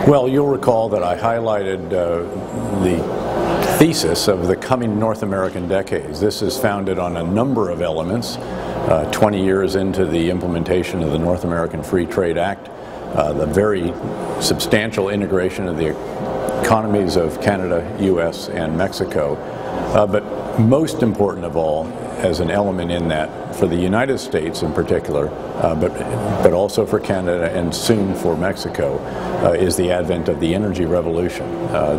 Well, you'll recall that I highlighted the thesis of the coming North American decades. This is founded on a number of elements. 20 years into the implementation of the North American Free Trade Act, the very substantial integration of the economies of Canada, U.S., and Mexico. But most important of all, as an element in that, for the United States in particular, but also for Canada and soon for Mexico, is the advent of the energy revolution.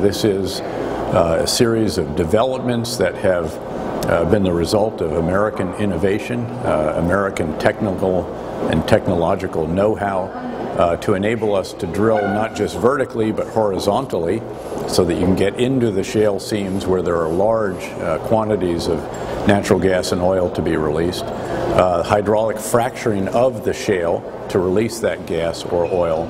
This is a series of developments that have been the result of American innovation, American technical and technological know-how to enable us to drill not just vertically but horizontally, so that you can get into the shale seams where there are large quantities of natural gas and oil to be released, hydraulic fracturing of the shale to release that gas or oil,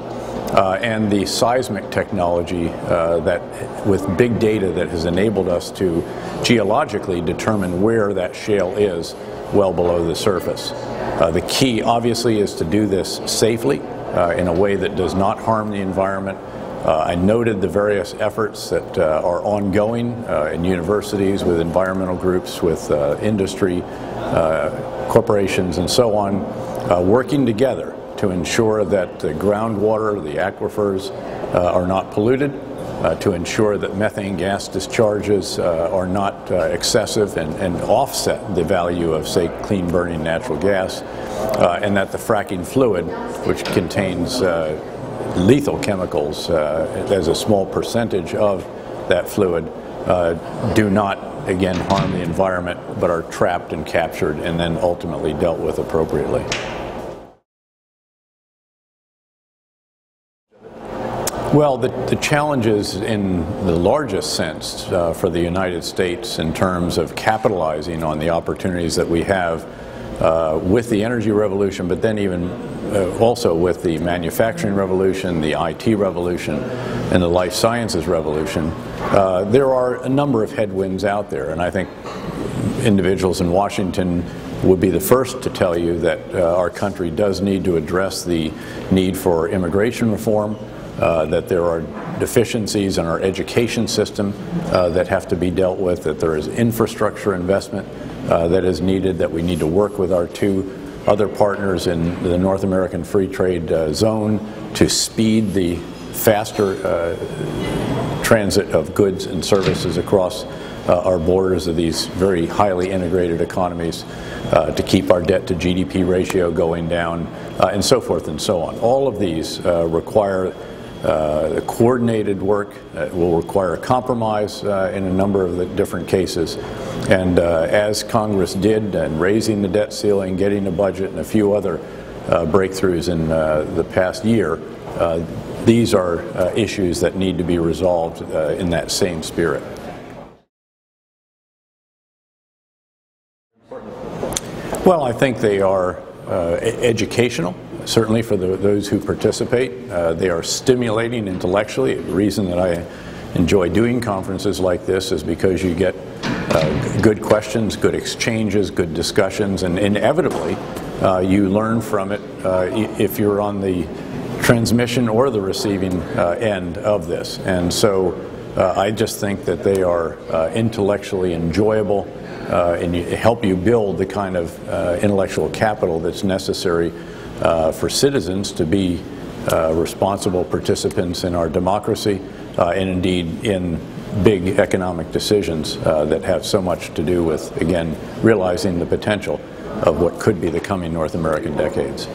and the seismic technology that with big data that has enabled us to geologically determine where that shale is well below the surface. The key obviously is to do this safely in a way that does not harm the environment. I noted the various efforts that are ongoing in universities, with environmental groups, with industry, corporations, and so on, working together to ensure that the groundwater, the aquifers, are not polluted, to ensure that methane gas discharges are not excessive and offset the value of, say, clean burning natural gas, and that the fracking fluid, which contains lethal chemicals as a small percentage of that fluid, do not, again, harm the environment, but are trapped and captured and then ultimately dealt with appropriately. Well, the challenges in the largest sense for the United States in terms of capitalizing on the opportunities that we have with the energy revolution, but then even also with the manufacturing revolution, the IT revolution, and the life sciences revolution, there are a number of headwinds out there, and I think individuals in Washington would be the first to tell you that our country does need to address the need for immigration reform, that there are deficiencies in our education system that have to be dealt with, that there is infrastructure investment that is needed, that we need to work with our two other partners in the North American Free Trade Zone to speed the faster transit of goods and services across our borders of these very highly integrated economies, to keep our debt to GDP ratio going down, and so forth and so on. All of these require coordinated work. Will require a compromise in a number of the different cases, and as Congress did in raising the debt ceiling, getting a budget, and a few other breakthroughs in the past year, these are issues that need to be resolved in that same spirit. Well, I think they are educational. Certainly for those who participate. They are stimulating intellectually. The reason that I enjoy doing conferences like this is because you get good questions, good exchanges, good discussions, and inevitably you learn from it if you're on the transmission or the receiving end of this. And so I just think that they are intellectually enjoyable and help you build the kind of intellectual capital that's necessary for citizens to be responsible participants in our democracy, and indeed in big economic decisions that have so much to do with, again, realizing the potential of what could be the coming North American decades.